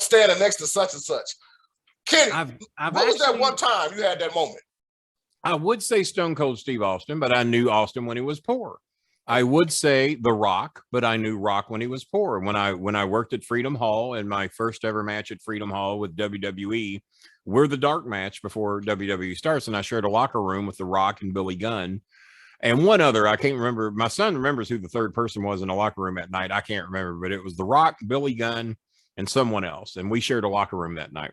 standing next to such and such. Kenny, what was that one time you had that moment? I would say Stone Cold Steve Austin, but I knew Austin when he was poor. I would say The Rock, but I knew Rock when he was poor. When I worked at Freedom Hall, and my first ever match at Freedom Hall with WWE, we're the dark match before WWE starts, and I shared a locker room with The Rock and Billy Gunn. And one other, I can't remember. My son remembers who the third person was in the locker room at night. I can't remember, but it was The Rock, Billy Gunn, and someone else. And we shared a locker room that night.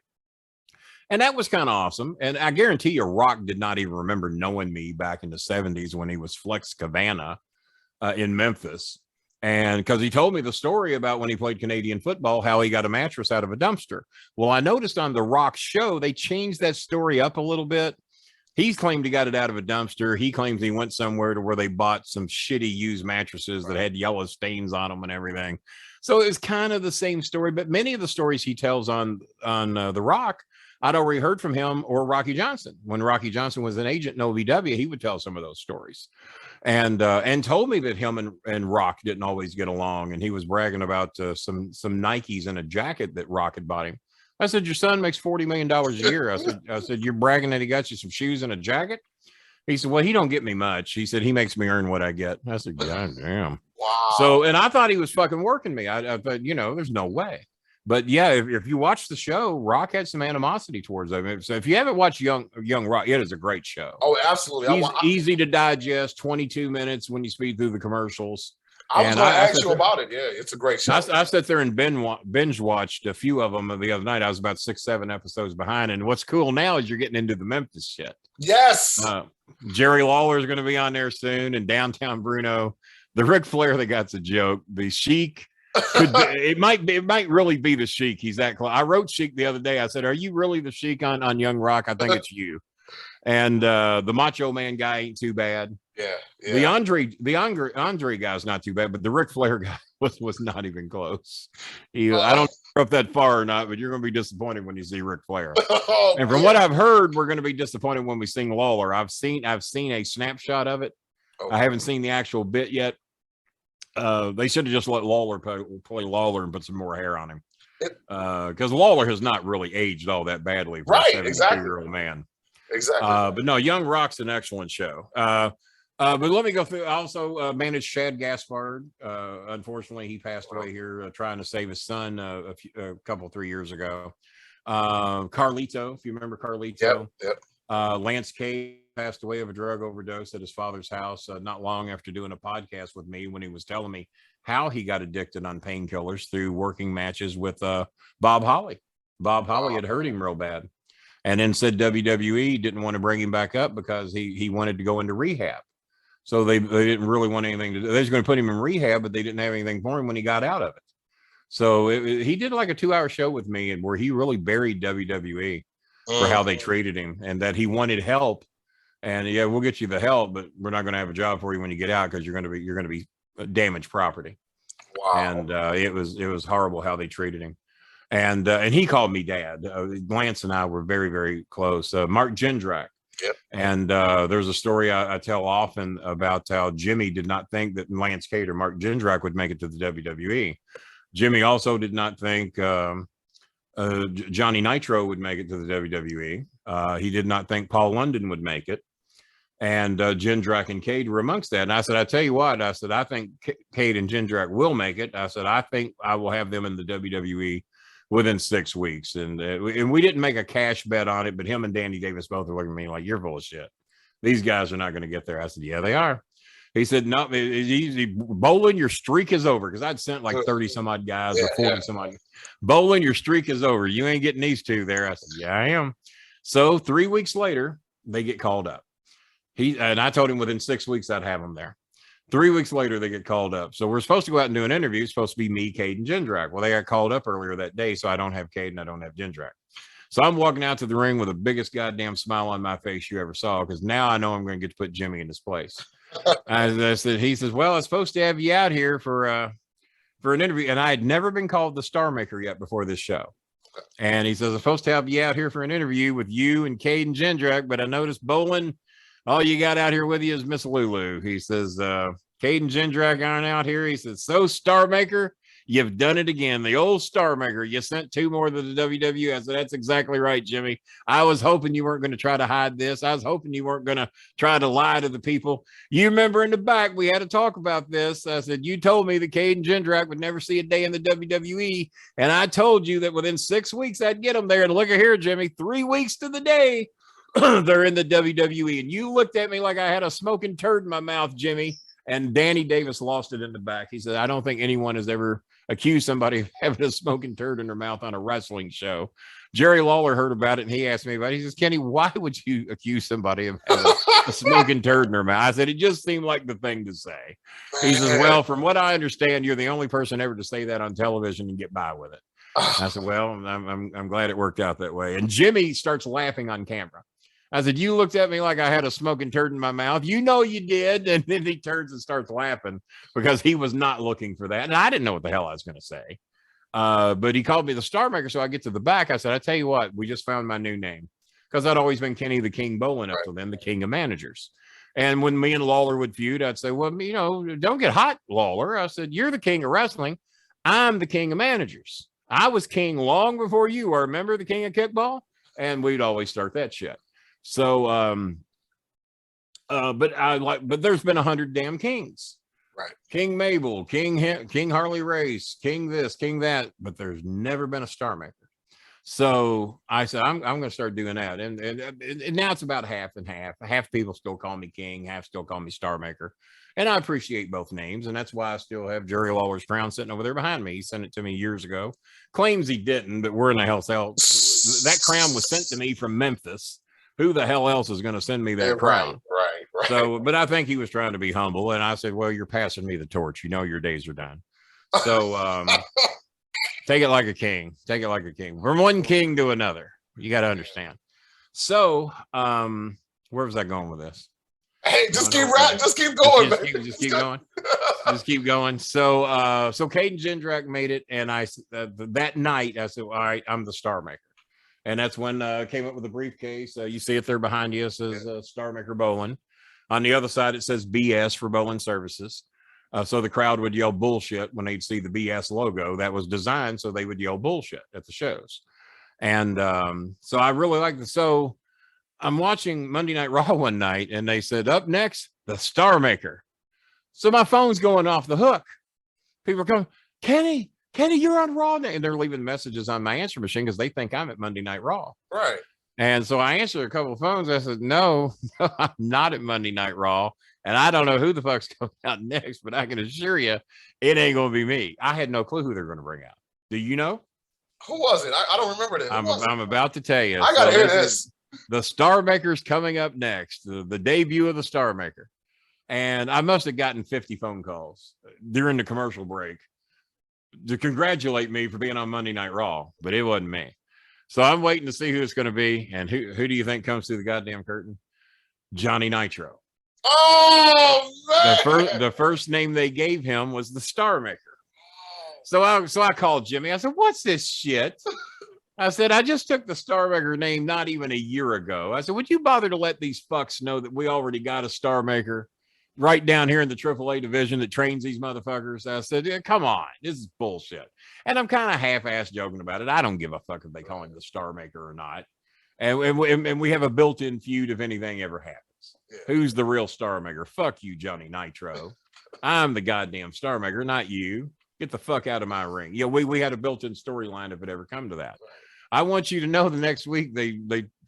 And that was kind of awesome. And I guarantee you, Rock did not even remember knowing me back in the 70s when he was Flex Cavana in Memphis. And because he told me the story about when he played Canadian football, how he got a mattress out of a dumpster. Well, I noticed on The Rock show, they changed that story up a little bit. He's claimed he got it out of a dumpster. He claims he went somewhere to where they bought some shitty used mattresses that had yellow stains on them and everything. So it's kind of the same story. But many of the stories he tells on The Rock, I'd already heard from him or Rocky Johnson. When Rocky Johnson was an agent in OVW, he would tell some of those stories, and told me that him and Rock didn't always get along. And he was bragging about some Nikes and a jacket that Rock had bought him. I said, your son makes $40 million a year. I said, you're bragging that he got you some shoes and a jacket? He said, well, he don't get me much. He said, he makes me earn what I get. I said, God damn. Wow. So, and I thought he was fucking working me. I thought, you know, there's no way. But yeah, if you watch the show, Rock had some animosity towards them. So if you haven't watched Young Rock, it is a great show. Oh, absolutely. He's easy to digest, 22 minutes when you speed through the commercials. I was going to ask you about it. Yeah, it's a great show. I sat there and binge watched a few of them the other night. I was about 6-7 episodes behind. And what's cool now is you're getting into the Memphis shit. Yes. Jerry Lawler is going to be on there soon, and Downtown Bruno. The Ric Flair that got's a joke. The Sheik. It might really be the Sheik. He's that close. I wrote Sheik the other day. I said, are you really the Sheik on Young Rock? I think it's you. And the Macho Man guy ain't too bad. Yeah. The Andre guy's not too bad, but the Ric Flair guy was not even close. I don't know if that far or not, but you're going to be disappointed when you see Ric Flair. And from what I've heard, we're going to be disappointed when we sing Lawler. I've seen a snapshot of it. I haven't seen the actual bit yet. They should have just let Lawler play Lawler and put some more hair on him, because Lawler has not really aged all that badly for a 72-year-old man. Exactly. But no, Young Rock's an excellent show. But let me go through. I also managed Shad Gaspard. Unfortunately, he passed away here trying to save his son a couple 3 years ago. Carlito, if you remember Carlito. Yep. Lance Cade passed away of a drug overdose at his father's house not long after doing a podcast with me, when he was telling me how he got addicted on painkillers through working matches with Bob Holly. Bob Holly had hurt him real bad, and then said WWE didn't want to bring him back up because he wanted to go into rehab. So they didn't really want anything to do. They was going to put him in rehab, but they didn't have anything for him when he got out of it. So he did like a 2-hour show with me, and where he really buried WWE for how they treated him, and that he wanted help. And yeah, we'll get you the help, but we're not going to have a job for you when you get out, because you're going to be damaged property. Wow. And it was horrible how they treated him. And he called me dad. Lance and I were very, very close. Mark Jindrak. Yep. And there's a story I tell often about how Jimmy did not think that Lance Cade or Mark Jindrak would make it to the WWE. Jimmy also did not think Johnny Nitro would make it to the WWE. He did not think Paul London would make it. And Jindrak and Cade were amongst that. And I said, I tell you what, I said, I think Cade and Jindrak will make it. I said, I think I will have them in the WWE within 6 weeks. And we didn't make a cash bet on it, but him and Danny Davis both are looking at me like, you're full of shit. These guys are not going to get there. I said, yeah, they are. He said, no, it's easy. Bolin, your streak is over. Because I'd sent like 30 some odd guys or 40 some odd. Bolin, your streak is over. You ain't getting these two there. I said, yeah, I am. So 3 weeks later, they get called up. And I told him within 6 weeks I'd have him there. 3 weeks later, they get called up. So we're supposed to go out and do an interview. It's supposed to be me, Cade, and Jindrak. Well, they got called up earlier that day, so I don't have Cade and I don't have Jindrak. So I'm walking out to the ring with the biggest goddamn smile on my face you ever saw, because now I know I'm going to get to put Jimmy in his place. I said, he says, well, I'm supposed to have you out here for an interview. And I had never been called the StarMaker yet before this show. And he says, I'm supposed to have you out here for an interview with you and Cade and Jindrak, but I noticed Bolin, all you got out here with you is Miss Lulu. He says, Cade and Jindrak aren't out here. He says, so StarMaker, You've done it again. The old StarMaker. You sent 2 more to the WWE. I said, that's exactly right, Jimmy. I was hoping you weren't going to try to hide this. I was hoping you weren't going to try to lie to the people. You remember in the back, we had to talk about this. I said, you told me that Cade and Jindrak would never see a day in the WWE. And I told you that within 6 weeks, I'd get them there. And look at here, Jimmy, 3 weeks to the day, they're in the WWE. And you looked at me like I had a smoking turd in my mouth, Jimmy. And Danny Davis lost it in the back. He said, I don't think anyone has ever accused somebody of having a smoking turd in their mouth on a wrestling show. Jerry Lawler heard about it, and he asked me about it. He says, Kenny, why would you accuse somebody of having a smoking turd in their mouth? I said, it just seemed like the thing to say. He says, well, from what I understand, you're the only person ever to say that on television and get by with it. I said, well, I'm glad it worked out that way. And Jimmy starts laughing on camera. I said, you looked at me like I had a smoking turd in my mouth. You know you did. And then he turns and starts laughing because he was not looking for that. And I didn't know what the hell I was going to say. But he called me the StarMaker. So I get to the back. I said, I tell you what, we just found my new name. Because I'd always been Kenny the King Bolin up to then, the king of managers. And when me and Lawler would feud, I'd say, well, you know, don't get hot, Lawler. I said, you're the king of wrestling. I'm the king of managers. I was king long before you were. Remember the king of kickball? And we'd always start that shit. So, but there's been 100 damn kings, right? King Mabel, King Harley Race, King this, King that, but there's never been a StarMaker. So I said, I'm going to start doing that. And now it's about half and half. Half people still call me King, half still call me StarMaker. And I appreciate both names. And that's why I still have Jerry Lawler's crown sitting over there behind me. He sent it to me years ago. Claims he didn't, but we're in the hell cell. That crown was sent to me from Memphis. Who the hell else is going to send me that crown? Right. So, but I think he was trying to be humble. And I said, well, you're passing me the torch. You know, your days are done. So take it like a king. Take it like a king. From one king to another. You got to understand. So where was I going with this? Hey, just keep going. Just keep going. Just keep going. So Cade and Jindrak made it. And I that night, I said, all right, I'm the StarMaker. And that's when came up with a briefcase. You see it there behind you. It says StarMaker Bolin. On the other side, it says BS for Bolin Services. So the crowd would yell bullshit when they'd see the BS logo. That was designed so they would yell bullshit at the shows. And so I really like this. So I'm watching Monday Night Raw one night, and they said, up next, the StarMaker. So my phone's going off the hook. People are coming, Kenny, you're on Raw now. And they're leaving messages on my answer machine because they think I'm at Monday Night Raw. Right. And so I answered a couple of phones. I said, no, I'm not at Monday Night Raw. And I don't know who the fuck's coming out next, but I can assure you it ain't going to be me. I had no clue who they're going to bring out. Do you know? Who was it? I don't remember that. I'm about to tell you. I got to hear this. The StarMaker's coming up next, the debut of the StarMaker. And I must have gotten 50 phone calls during the commercial break to congratulate me for being on Monday Night Raw, but it wasn't me. So I'm waiting to see who it's going to be. And who do you think comes through the goddamn curtain? Johnny Nitro. Oh, man. The first name they gave him was the StarMaker. So I called Jimmy. I said, what's this shit? I said, I just took the StarMaker name not even a year ago. I said, would you bother to let these fucks know that we already got a StarMaker right down here in the AAA division that trains these motherfuckers? I said, yeah, come on, this is bullshit. And I'm kind of half-ass joking about it. I don't give a fuck if they call him the StarMaker or not. And we have a built-in feud if anything ever happens. Yeah. Who's the real StarMaker? Fuck you, Johnny Nitro. I'm the goddamn StarMaker, not you. Get the fuck out of my ring. Yeah, we had a built-in storyline if it ever come to that. I want you to know the next week they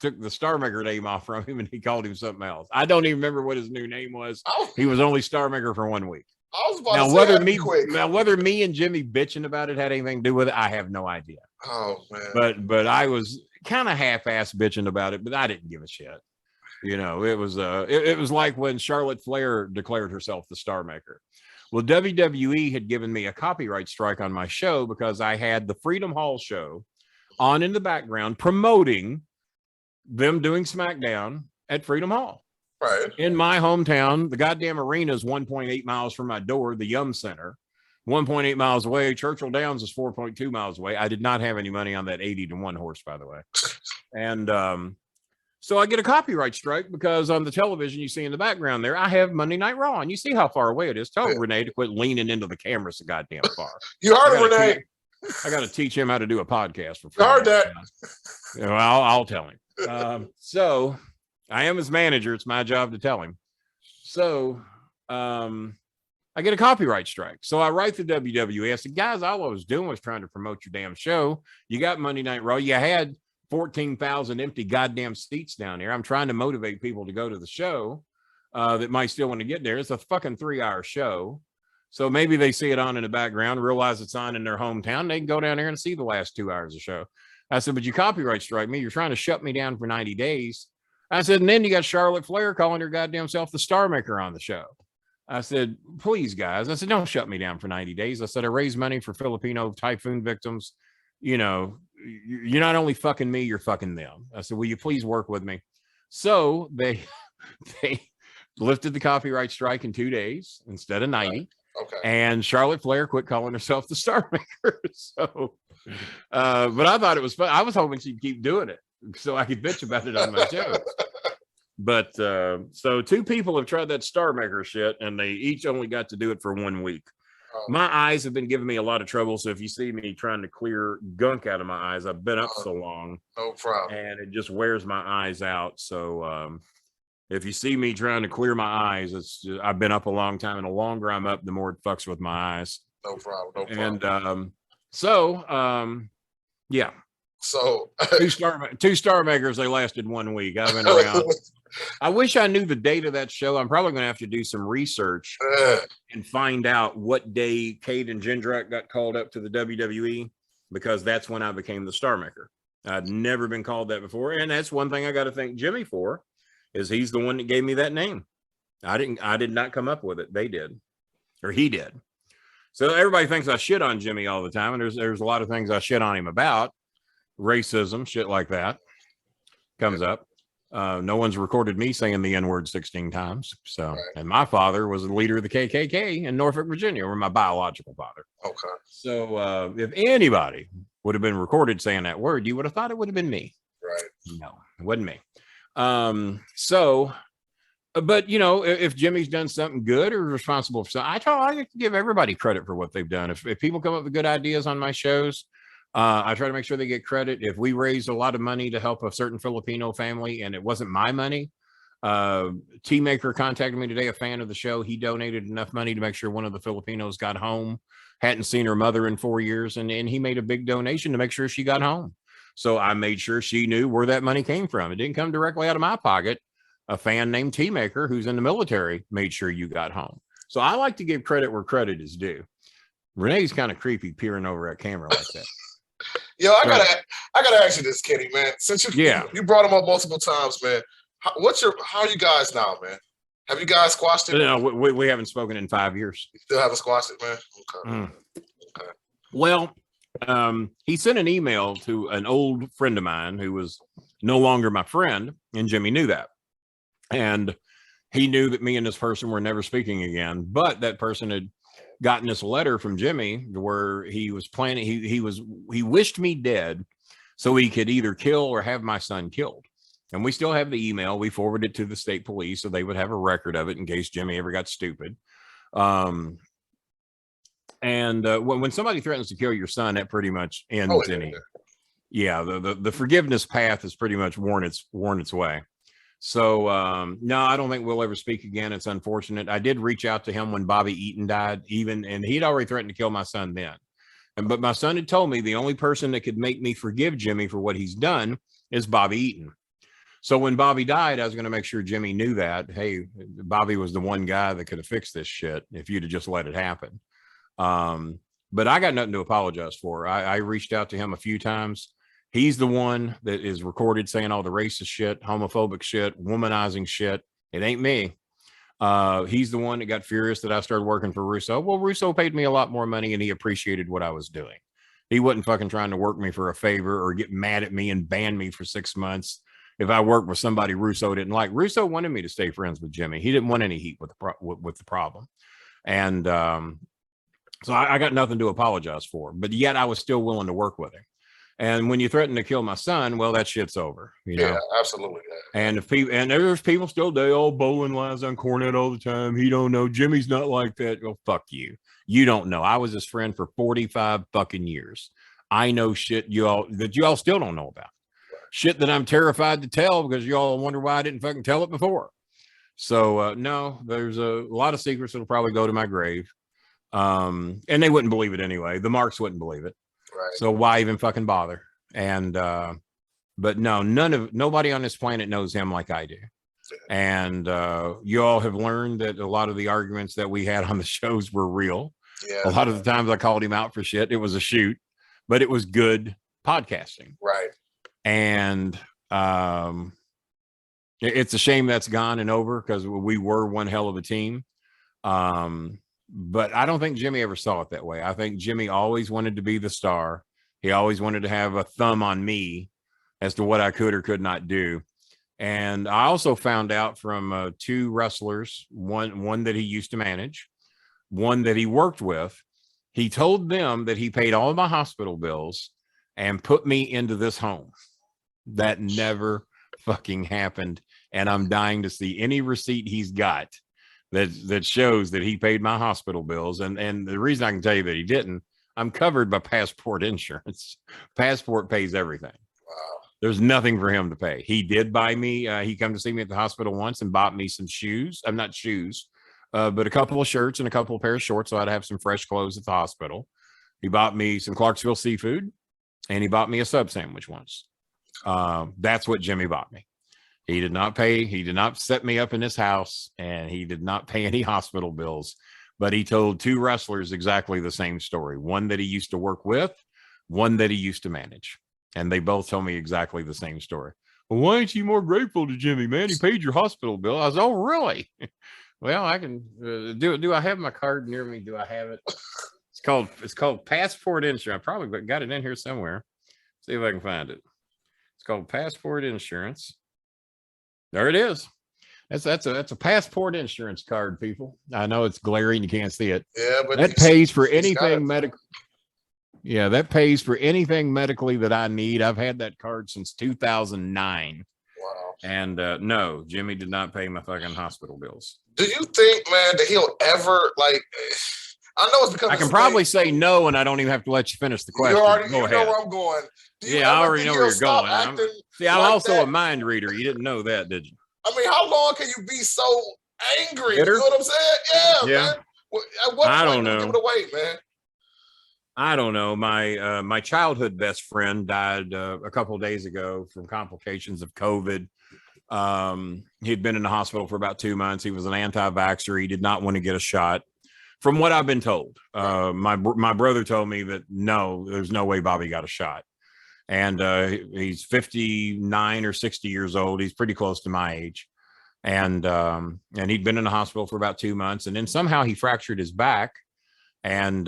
took the StarMaker name off from him and he called him something else. I don't even remember what his new name was. He was only StarMaker for 1 week. I was about whether me and Jimmy bitching about it had anything to do with it, I have no idea. Oh man. But I was kind of half-ass bitching about it, but I didn't give a shit. You know, it was like when Charlotte Flair declared herself the StarMaker. Well, WWE had given me a copyright strike on my show because I had the Freedom Hall show on in the background promoting them doing SmackDown at Freedom Hall. Right. In my hometown, the goddamn arena is 1.8 miles from my door, the Yum Center, 1.8 miles away. Churchill Downs is 4.2 miles away. I did not have any money on that 80 to 1 horse, by the way. And So I get a copyright strike because on the television you see in the background there, I have Monday Night Raw, and you see how far away it is. Tell Rene to quit leaning into the camera so goddamn far. You heard it, Rene. I got to teach him how to do a podcast. You heard that. You know, I'll tell him. So I am his manager. It's my job to tell him. So I get a copyright strike. So I write the WWE. I said, guys, all I was doing was trying to promote your damn show. You got Monday Night Raw. You had 14,000 empty goddamn seats down here. I'm trying to motivate people to go to the show that might still want to get there. It's a fucking 3-hour show. So maybe they see it on in the background, realize it's on in their hometown. They can go down there and see the last 2 hours of show. I said, but you copyright strike me. You're trying to shut me down for 90 days. I said, and then you got Charlotte Flair calling her goddamn self the StarMaker on the show. I said, please, guys. I said, don't shut me down for 90 days. I said, I raise money for Filipino typhoon victims. You know, you're not only fucking me, you're fucking them. I said, will you please work with me? So they lifted the copyright strike in 2 days instead of 90. Okay. And Charlotte Flair quit calling herself the StarMaker. So, but I thought it was fun. I was hoping she'd keep doing it so I could bitch about it on my show. But so 2 people have tried that StarMaker shit, and they each only got to do it for 1 week. My eyes have been giving me a lot of trouble. So if you see me trying to clear gunk out of my eyes, I've been up so long. No problem. And it just wears my eyes out. So if you see me trying to clear my eyes, it's just, I've been up a long time, and the longer I'm up, the more it fucks with my eyes. No problem. No problem. And yeah. So 2 StarMakers, they lasted 1 week. I've been around. I wish I knew the date of that show. I'm probably going to have to do some research and find out what day Cade and Jindrak got called up to the WWE, because that's when I became the StarMaker. I'd never been called that before, and that's one thing I got to thank Jimmy for, is he's the one that gave me that name. I did not come up with it. They did, or he did. So everybody thinks I shit on Jimmy all the time, and there's a lot of things I shit on him about. Racism, shit like that comes up. No one's recorded me saying the N-word 16 times. So, right. And my father was the leader of the KKK in Norfolk, Virginia, or my biological father. Okay. So if anybody would have been recorded saying that word, you would have thought it would have been me. Right. No, it wasn't me. But you know, if Jimmy's done something good or responsible for something, I like to give everybody credit for what they've done. If people come up with good ideas on my shows, I try to make sure they get credit. If we raised a lot of money to help a certain Filipino family and it wasn't my money, T-Maker contacted me today, a fan of the show. He donated enough money to make sure one of the Filipinos got home. Hadn't seen her mother in 4 years, and he made a big donation to make sure she got home. So I made sure she knew where that money came from. It didn't come directly out of my pocket. A fan named T-Maker, who's in the military, made sure you got home. So I like to give credit where credit is due. Renee's kind of creepy peering over at camera like that. Yo, I gotta ask you this, Kenny, man. Since you brought him up multiple times, man. How are you guys now, man? Have you guys squashed it? No, we haven't spoken in 5 years. You still haven't squashed it, man? Okay. Okay. Well, he sent an email to an old friend of mine who was no longer my friend, and Jimmy knew that. And he knew that me and this person were never speaking again, but that person had gotten this letter from Jimmy where he was planning, he wished me dead so he could either kill or have my son killed. And we still have the email. We forwarded it to the state police so they would have a record of it in case Jimmy ever got stupid. When somebody threatens to kill your son, that pretty much ends the forgiveness path has pretty much worn its way. So, no, I don't think we'll ever speak again. It's unfortunate. I did reach out to him when Bobby Eaton died, and he'd already threatened to kill my son then. But my son had told me the only person that could make me forgive Jimmy for what he's done is Bobby Eaton. So when Bobby died, I was going to make sure Jimmy knew that, hey, Bobby was the one guy that could have fixed this shit if you'd have just let it happen. But I got nothing to apologize for. I reached out to him a few times. He's the one that is recorded saying all the racist shit, homophobic shit, womanizing shit. It ain't me. He's the one that got furious that I started working for Russo. Well, Russo paid me a lot more money and he appreciated what I was doing. He wasn't fucking trying to work me for a favor or get mad at me and ban me for 6 months. If I worked with somebody Russo didn't like, Russo wanted me to stay friends with Jimmy. He didn't want any heat with the problem. And so I got nothing to apologize for, but yet I was still willing to work with him. And when you threaten to kill my son, well, that shit's over. You know? Yeah, absolutely. Yeah. And if people, and there's people still do, oh, Bolin lies on Cornette all the time. He don't know. Jimmy's not like that. Well, fuck you. You don't know. I was his friend for 45 fucking years. I know shit that y'all still don't know about. Shit that I'm terrified to tell because y'all wonder why I didn't fucking tell it before. So no, there's a lot of secrets that'll probably go to my grave. And they wouldn't believe it anyway. The Marks wouldn't believe it. Right. So why even fucking bother? And but no, nobody on this planet knows him like I do. And you all have learned that a lot of the arguments that we had on the shows were real. Yeah. A lot of the times I called him out for shit. It was a shoot, but it was good podcasting. Right. And it's a shame that's gone and over because we were one hell of a team. But I don't think Jimmy ever saw it that way. I think Jimmy always wanted to be the star. He always wanted to have a thumb on me as to what I could or could not do. And I also found out from two wrestlers, one that he used to manage, one that he worked with. He told them that he paid all of my hospital bills and put me into this home. That never fucking happened. And I'm dying to see any receipt he's got that shows that he paid my hospital bills. And the reason I can tell you that he didn't, I'm covered by Passport insurance. Passport pays everything. Wow. There's nothing for him to pay. He did buy me. He come to see me at the hospital once and bought me some shoes. I'm not shoes, but a couple of shirts and a couple of pairs of shorts. So I'd have some fresh clothes at the hospital. He bought me some Clarksville seafood and he bought me a sub sandwich once. That's what Jimmy bought me. He did not pay. He did not set me up in his house and he did not pay any hospital bills, but he told two wrestlers exactly the same story. One that he used to work with, one that he used to manage. And they both told me exactly the same story. Well, why ain't you more grateful to Jimmy, man? He paid your hospital bill. I was, oh, really? Well, I can do I have my card near me? Do I have it? It's called Passport Insurance. I probably got it in here somewhere. See if I can find it. It's called Passport Insurance. There it is. That's a Passport Insurance card, people. I know it's glaring, you can't see it. Yeah, but that pays for anything medical. Yeah, that pays for anything medically that I need. I've had that card since 2009. Wow. And no, Jimmy did not pay my fucking hospital bills. Do you think, man, that he'll ever like? I know it's because I can probably say no, and I don't even have to let you finish the question. You know where I'm going. Yeah, I already know where you're going. I'm also a mind reader. You didn't know that, did you? I mean, how long can you be so angry? Bitter? You know what I'm saying? Yeah. Man. At what I point don't know. Give it away, man. I don't know. My childhood best friend died a couple of days ago from complications of COVID. He'd been in the hospital for about 2 months. He was an anti-vaxxer. He did not want to get a shot. From what I've been told, my brother told me that no, there's no way Bobby got a shot. And he's 59 or 60 years old. He's pretty close to my age. And he'd been in the hospital for about 2 months. And then somehow he fractured his back. And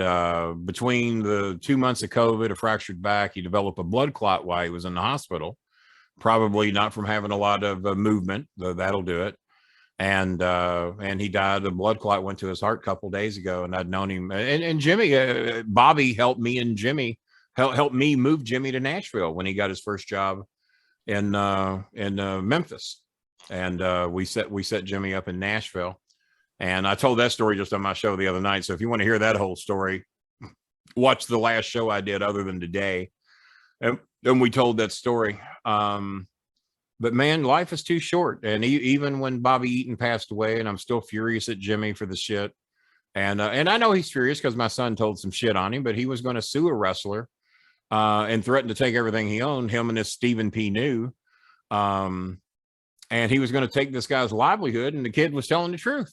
between the 2 months of COVID, a fractured back, he developed a blood clot while he was in the hospital. Probably not from having a lot of movement, though that'll do it. And he died. The blood clot went to his heart a couple of days ago. And I'd known him. And Jimmy, Bobby helped me and Jimmy. Helped me move Jimmy to Nashville when he got his first job in Memphis, and we set Jimmy up in Nashville. And I told that story just on my show the other night. So if you want to hear that whole story, watch the last show I did other than today. And then we told that story. But man, life is too short. And even when Bobby Eaton passed away, and I'm still furious at Jimmy for the shit. And I know he's furious because my son told some shit on him, but he was going to sue a wrestler and threatened to take everything he owned, him and this Stephen P. New. And he was going to take this guy's livelihood, and the kid was telling the truth.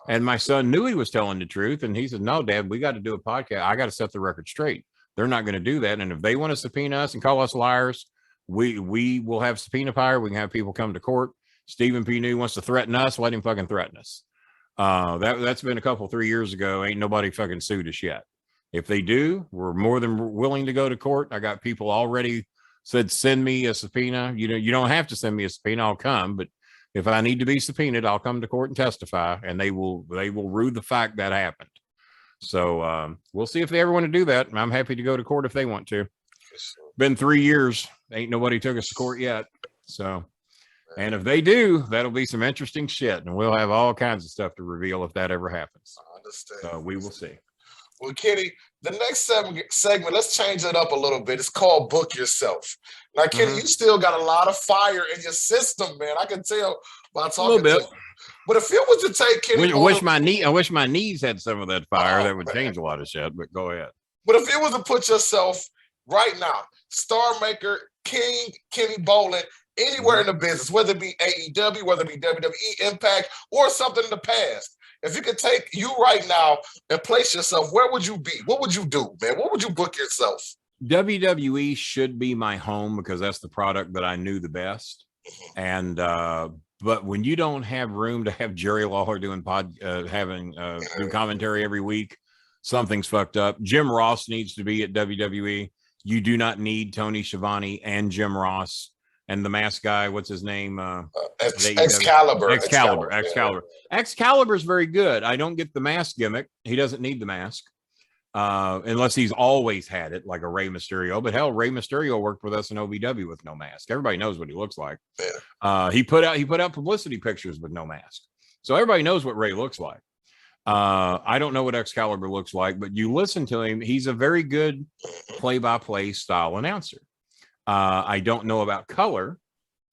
And my son knew he was telling the truth. And he said, no, Dad, we got to do a podcast. I got to set the record straight. They're not going to do that. And if they want to subpoena us and call us liars, we will have subpoena power. We can have people come to court. Stephen P. New wants to threaten us. Let him fucking threaten us. That's been 3 years ago. Ain't nobody fucking sued us yet. If they do, we're more than willing to go to court. I got people already said, send me a subpoena. You don't have to send me a subpoena. I'll come. But if I need to be subpoenaed, I'll come to court and testify, and they will rue the fact that happened. So we'll see if they ever want to do that. I'm happy to go to court if they want to. Been 3 years. Ain't nobody took us to court yet. So, and if they do, that'll be some interesting shit, and we'll have all kinds of stuff to reveal if that ever happens. I understand. So we will see. Well, Kenny, the next segment, let's change it up a little bit. It's called Book Yourself. Now, Kenny, you still got a lot of fire in your system, man. I can tell by talking to you. But if it was to take Kenny, I wish my knees had some of that fire. That would change a lot of shit. But go ahead. But if it was to put yourself right now, StarMaker, King, Kenny Bolin, anywhere in the business, whether it be AEW, whether it be WWE, Impact, or something in the past, if you could take you right now and place yourself, where would you be? What would you do, man? What would you book yourself? WWE should be my home because that's the product that I knew the best. And but when you don't have room to have Jerry Lawler doing do commentary every week, something's fucked up. Jim Ross needs to be at WWE. You do not need Tony Schiavone and Jim Ross and the mask guy. What's his name? Excalibur. Excalibur is very good. I don't get the mask gimmick. He doesn't need the mask. Unless he's always had it, like a Rey Mysterio. But hell, Rey Mysterio worked with us in OVW with no mask. Everybody knows what he looks like. Yeah. He put out publicity pictures with no mask, so everybody knows what Rey looks like. I don't know what Excalibur looks like, but you listen to him. He's a very good play-by-play style announcer. I don't know about color.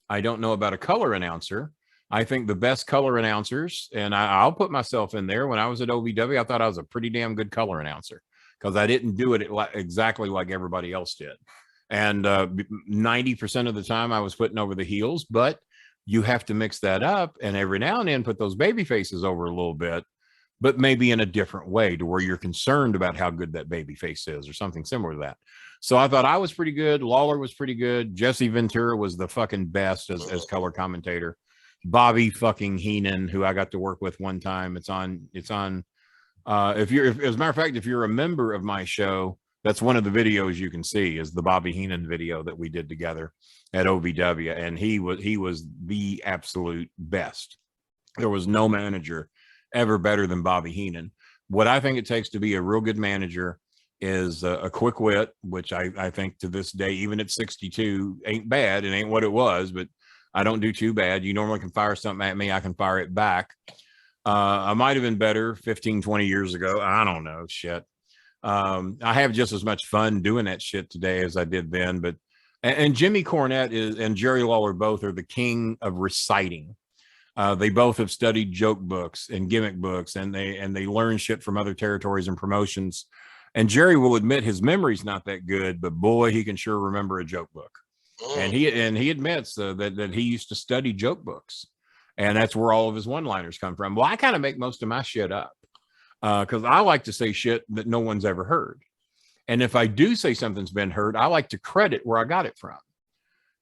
I don't know about a color announcer. I think the best color announcers, and I'll put myself in there. When I was at OVW, I thought I was a pretty damn good color announcer because I didn't do it exactly like everybody else did. And 90% of the time I was putting over the heels, but you have to mix that up and every now and then put those baby faces over a little bit, but maybe in a different way to where you're concerned about how good that baby face is or something similar to that. So I thought I was pretty good. Lawler was pretty good. Jesse Ventura was the fucking best as color commentator. Bobby fucking Heenan, who I got to work with one time. It's on, as a matter of fact, if you're a member of my show, that's one of the videos you can see is the Bobby Heenan video that we did together at OVW. And he was the absolute best. There was no manager ever better than Bobby Heenan. What I think it takes to be a real good manager is a quick wit, which I think to this day, even at 62, ain't bad. It ain't what it was, but I don't do too bad. You normally can fire something at me. I can fire it back. I might have been better 15, 20 years ago. I don't know. Shit. I have just as much fun doing that shit today as I did then. But and Jimmy Cornette and Jerry Lawler both are the king of reciting. They both have studied joke books and gimmick books, and they learn shit from other territories and promotions. And Jerry will admit his memory's not that good, but boy, he can sure remember a joke book. And he admits that he used to study joke books, and that's where all of his one-liners come from. Well, I kind of make most of my shit up because I like to say shit that no one's ever heard. And if I do say something's been heard, I like to credit where I got it from.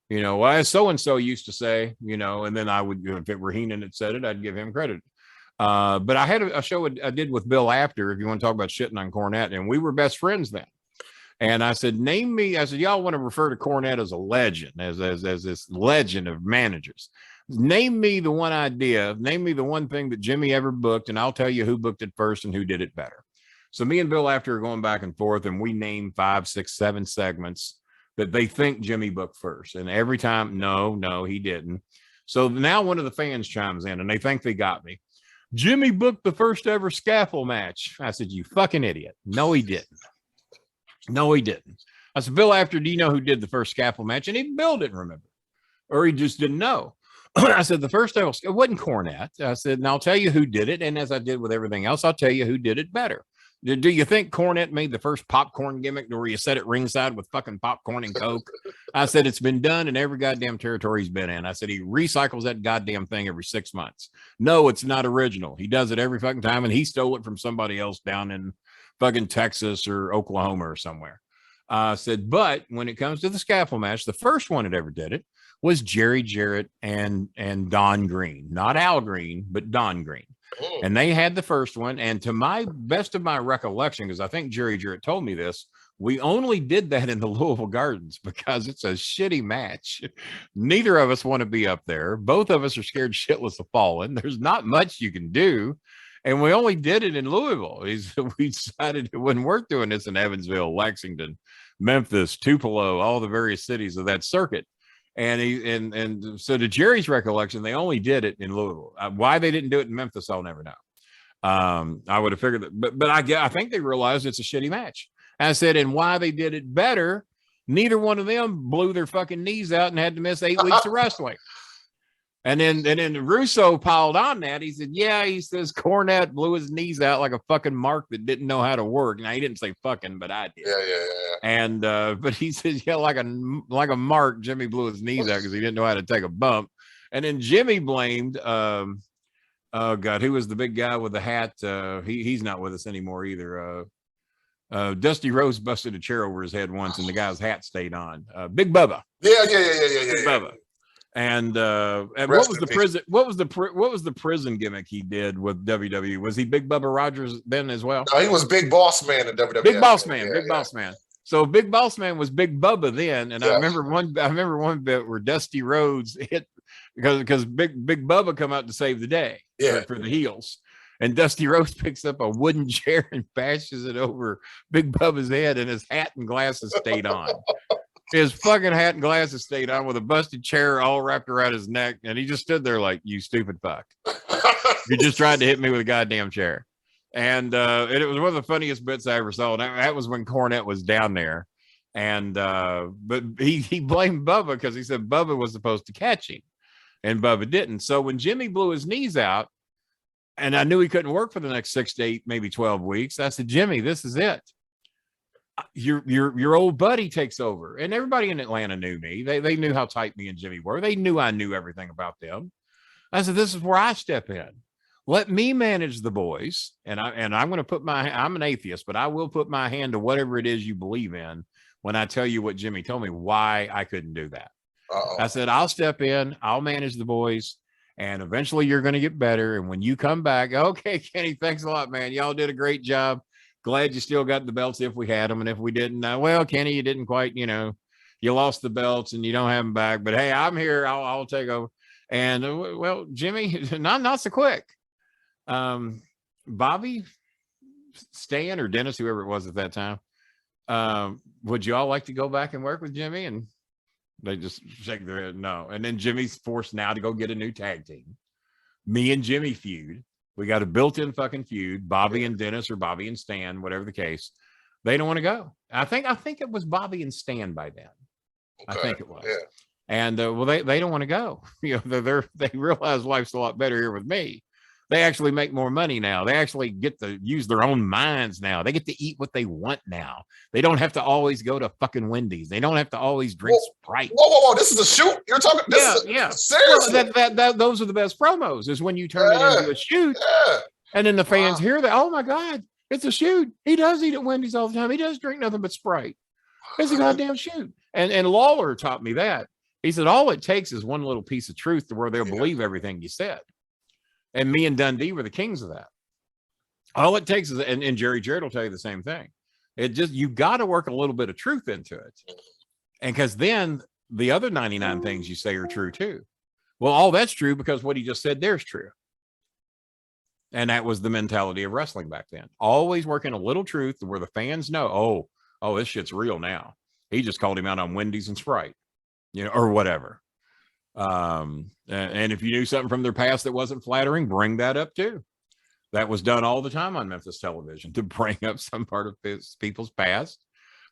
You know, well, so-and-so used to say, you know, and then I would, if it were Heenan that said it, I'd give him credit. But I had a show I did with Bill Apter, if you want to talk about shitting on Cornette, and we were best friends then. And I said, y'all want to refer to Cornette as a legend, as this legend of managers. Name me the one thing that Jimmy ever booked, and I'll tell you who booked it first and who did it better. So me and Bill Apter are going back and forth, and we named 5, 6, 7 segments that they think Jimmy booked first. And every time, no, he didn't. So now one of the fans chimes in, and they think they got me. Jimmy booked the first ever scaffold match. I said, you fucking idiot. No, he didn't. I said, Bill Apter, do you know who did the first scaffold match? And even Bill didn't remember, or he just didn't know. I said, the first ever, it wasn't Cornette. I said, and I'll tell you who did it. And as I did with everything else, I'll tell you who did it better. Do you think Cornette made the first popcorn gimmick where you sit at ringside with fucking popcorn and Coke? I said, it's been done in every goddamn territory he's been in. I said, he recycles that goddamn thing every 6 months. No, it's not original. He does it every fucking time, and he stole it from somebody else down in fucking Texas or Oklahoma or somewhere. I said, but when it comes to the scaffold match, the first one that ever did it was Jerry Jarrett and Don Green. Not Al Green, but Don Green. And they had the first one. And to my best of my recollection, because I think Jerry Jarrett told me this, we only did that in the Louisville Gardens because it's a shitty match. Neither of us want to be up there. Both of us are scared shitless of falling. There's not much you can do. And we only did it in Louisville. We decided it wouldn't work doing this in Evansville, Lexington, Memphis, Tupelo, all the various cities of that circuit. And so to Jerry's recollection, they only did it in Louisville. Why they didn't do it in Memphis, I'll never know. I would have figured that, but I think they realized it's a shitty match. And I said, and why they did it better, neither one of them blew their fucking knees out and had to miss 8 weeks of wrestling. And then Russo piled on that. He said, yeah, he says Cornette blew his knees out like a fucking mark that didn't know how to work. Now he didn't say fucking, but I did. Yeah. And but he says, yeah, like a mark, Jimmy blew his knees out because he didn't know how to take a bump. And then Jimmy blamed oh God, who was the big guy with the hat? He's not with us anymore either. Dusty Rhodes busted a chair over his head once, and the guy's hat stayed on. Big Bubba. Yeah. Big Bubba. And what was the prison gimmick he did with WWE? Was he Big Bubba Rogers then as well? No, he was Big Boss Man in WWE. Big Boss Man, Big Boss Man. So Big Boss Man was Big Bubba then, and I remember one bit where Dusty Rhodes hit because Big Bubba come out to save the day for the heels, and Dusty Rhodes picks up a wooden chair and bashes it over Big Bubba's head, and his hat and glasses stayed on. His fucking hat and glasses stayed on with a busted chair all wrapped around his neck, and he just stood there like, you stupid fuck. You just tried to hit me with a goddamn chair. And it was one of the funniest bits I ever saw. And that was when Cornette was down there. And but he blamed Bubba because he said Bubba was supposed to catch him, and Bubba didn't. So when Jimmy blew his knees out, and I knew he couldn't work for the next 6 to 8, maybe 12 weeks, I said, Jimmy, this is it. Your old buddy takes over. And everybody in Atlanta knew me. They knew how tight me and Jimmy were. They knew I knew everything about them. I said, this is where I step in. Let me manage the boys. And I'm going to I'm an atheist, but I will put my hand to whatever it is you believe in when I tell you what Jimmy told me, why I couldn't do that. I said, I'll step in, I'll manage the boys, and eventually you're going to get better. And when you come back, okay, Kenny, thanks a lot, man. Y'all did a great job. Glad you still got the belts if we had them. And if we didn't, well, Kenny, you didn't quite, you lost the belts and you don't have them back. But hey, I'm here. I'll take over. And well, Jimmy, not so quick. Bobby, Stan, or Dennis, whoever it was at that time, would you all like to go back and work with Jimmy? And they just shake their head no. And then Jimmy's forced now to go get a new tag team. Me and Jimmy feud. We got a built-in fucking feud. Bobby and Dennis, or Bobby and Stan, whatever the case. They don't want to go. I think it was Bobby and Stan by then. Okay. I think it was. Yeah. And well, they don't want to go. They realize life's a lot better here with me. They actually make more money now. They actually get to use their own minds now. They get to eat what they want now. They don't have to always go to fucking Wendy's. They don't have to always drink Sprite. Whoa! This is a shoot. You're talking. Yeah. Seriously, well, those are the best promos. Is when you turn it into a shoot, and then the fans hear that. Oh my God, it's a shoot. He does eat at Wendy's all the time. He does drink nothing but Sprite. It's a goddamn shoot. And Lawler taught me that. He said all it takes is one little piece of truth to where they'll believe everything you said. And me and Dundee were the kings of that. All it takes is, and Jerry Jarrett will tell you the same thing. You got to work a little bit of truth into it. And because then the other 99 things you say are true too. Well, all that's true because what he just said there's true. And that was the mentality of wrestling back then. Always working a little truth where the fans know, oh, this shit's real now. He just called him out on Wendy's and Sprite, or whatever. And if you knew something from their past that wasn't flattering, bring that up too. That was done all the time on Memphis television, to bring up some part of people's past.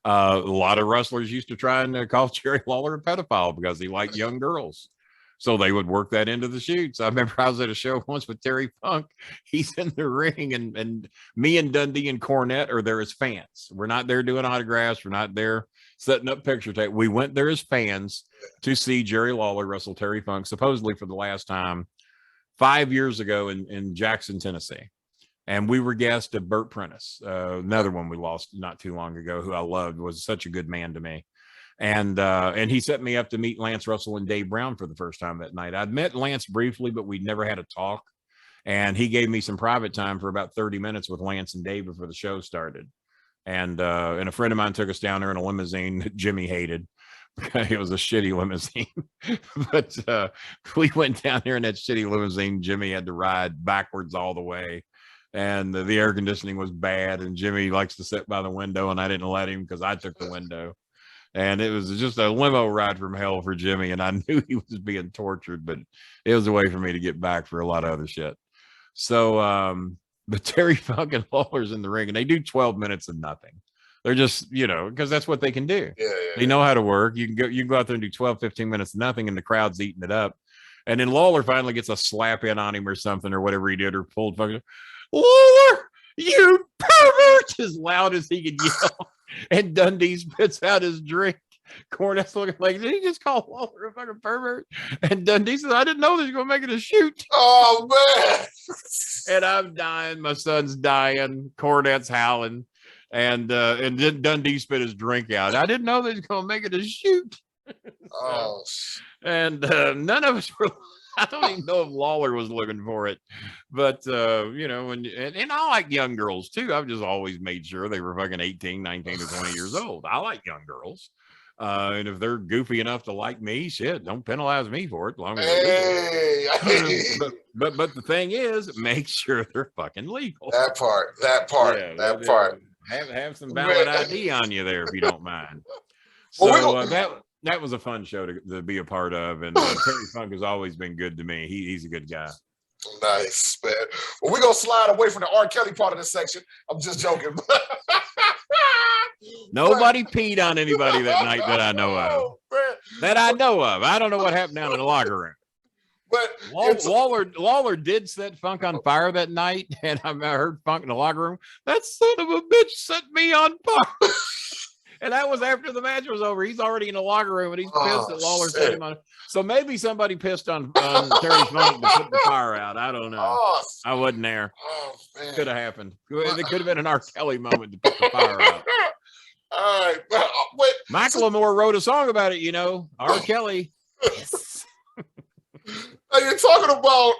A lot of wrestlers used to try and call Jerry Lawler a pedophile because he liked young girls. So they would work that into the shoots. I remember I was at a show once with Terry Funk. He's in the ring, and me and Dundee and Cornette are there as fans. We're not there doing autographs. We're not there setting up picture tape. We went there as fans to see Jerry Lawler wrestle Terry Funk, supposedly for the last time 5 years ago in Jackson, Tennessee. And we were guests of Burt Prentice, another one we lost not too long ago, who I loved, was such a good man to me. And he set me up to meet Lance Russell and Dave Brown for the first time that night. I'd met Lance briefly, but we'd never had a talk. And he gave me some private time for about 30 minutes with Lance and Dave before the show started. And a friend of mine took us down there in a limousine that Jimmy hated. It was a shitty limousine. But we went down there in that shitty limousine. Jimmy had to ride backwards all the way. and the air conditioning was bad. And Jimmy likes to sit by the window, and I didn't let him because I took the window. And it was just a limo ride from hell for Jimmy. And I knew he was being tortured, but it was a way for me to get back for a lot of other shit. So, but Terry Funk and Lawler's in the ring, and they do 12 minutes of nothing. They're just, because that's what they can do. They know how to work. You can go out there and do 12, 15 minutes of nothing, and the crowd's eating it up. And then Lawler finally gets a slap in on him or something, or whatever he did, or pulled fucking Lawler, you pervert, as loud as he could yell. And Dundee spits out his drink. Cornette's looking like, did he just call Lawler a fucking pervert? And Dundee says, I didn't know they were going to make it a shoot. Oh, man. And I'm dying. My son's dying. Cornette's howling. And then Dundee spit his drink out. I didn't know they was going to make it a shoot. Oh. And none of us were. I don't even know if Lawler was looking for it, but and I like young girls too. I've just always made sure they were fucking 18, 19 to 20 years old. I like young girls. And if they're goofy enough to like me, shit, don't penalize me for it. As long as but the thing is, make sure they're fucking legal. That part. Have some valid ID on you there if you don't mind. So that was a fun show to be a part of, and Terry Funk has always been good to me. He's a good guy. Nice, man. Well, we're gonna slide away from the R. Kelly part of the section. I'm just joking. Nobody peed on anybody that night that I know of. I don't know what happened down in the locker room. But Lawler did set Funk on fire that night, and I heard Funk in the locker room. That son of a bitch set me on fire. And that was after the match was over. He's already in the locker room, and he's pissed that Lawler set him on. So maybe somebody pissed on Terry Funk to put the fire out. I don't know. I wasn't there. Could have happened. It could have been an R. Kelly moment to put the fire out. All right. Wait. Macklemore wrote a song about it, R. Kelly. Are you talking about?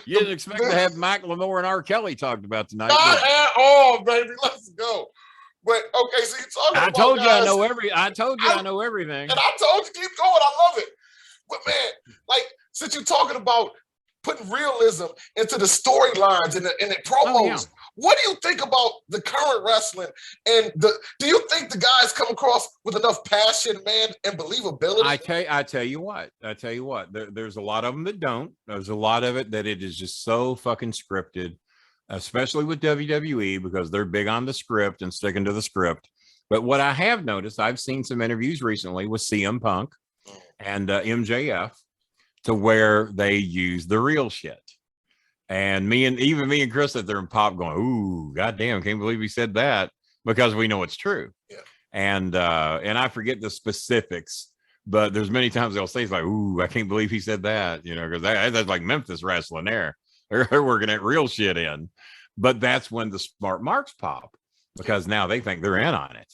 You didn't expect to have Macklemore and R. Kelly talked about tonight. Not at all, baby. Let's go. But okay, so you're talking about. I told you I know everything. And I told you keep going. I love it. But man, like since you're talking about putting realism into the storylines and the promos, what do you think about the current wrestling? And do you think the guys come across with enough passion, man, and believability? I tell you what. There's a lot of them that don't. There's a lot of it that it is just so fucking scripted. Especially with WWE, because they're big on the script and sticking to the script. But what I have noticed, I've seen some interviews recently with CM Punk and MJF to where they use the real shit. And me and Chris sit there and Pop going, ooh, goddamn, can't believe he said that, because we know it's true. Yeah. And I forget the specifics, but there's many times they'll say, it's like, ooh, I can't believe he said that, because that's like Memphis wrestling there. They're working that real shit in. But that's when the smart marks pop, because now they think they're in on it.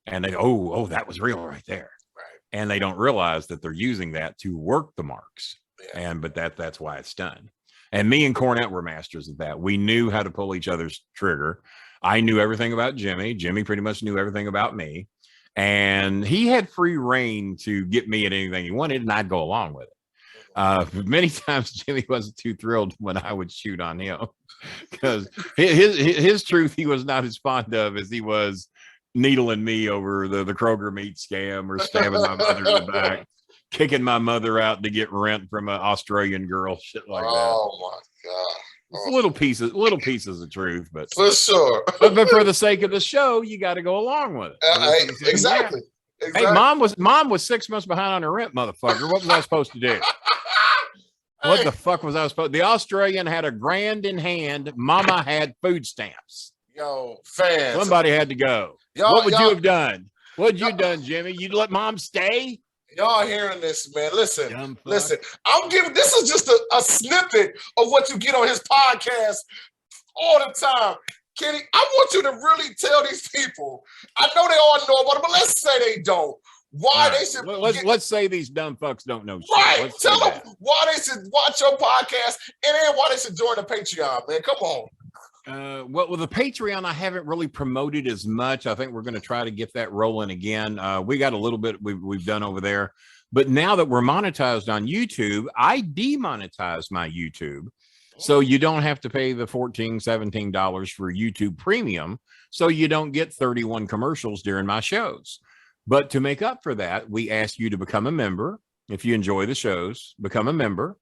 And they, oh, that was real right there. Right. And they don't realize that they're using that to work the marks. Yeah. But that's why it's done. And me and Cornette were masters of that. We knew how to pull each other's trigger. I knew everything about Jimmy. Jimmy pretty much knew everything about me. And he had free reign to get me at anything he wanted, and I'd go along with it. Many times Jimmy wasn't too thrilled when I would shoot on him, because his truth he was not as fond of as he was needling me over the Kroger meat scam, or stabbing my mother in the back, kicking my mother out to get rent from an Australian girl, shit like that. Oh my God. It's little pieces of truth, but for sure. but for the sake of the show, you got to go along with it. Exactly. Hey, mom was 6 months behind on her rent, motherfucker. What was I supposed to do? What the fuck was I supposed to? The Australian had $1,000 in hand. Mama had food stamps. Yo, fans. Somebody had to go. What would you have done? What'd you done, Jimmy? You'd let mom stay? Y'all hearing this, man. Listen. I'm giving, this is just a snippet of what you get on his podcast all the time. Kenny, I want you to really tell these people. I know they all know about it, but let's say they don't. Why they should let's say these dumb fucks don't know shit. Right. Tell them why they should watch your podcast, and then why they should join the Patreon, man. Come on. Well, with the Patreon, I haven't really promoted as much. I think we're going to try to get that rolling again. We got a little bit we've done over there, but now that we're monetized on YouTube, I demonetized my YouTube So you don't have to pay the $14, $17 for YouTube Premium. So you don't get 31 commercials during my shows. But to make up for that, we ask you to become a member. If you enjoy the shows, become a member.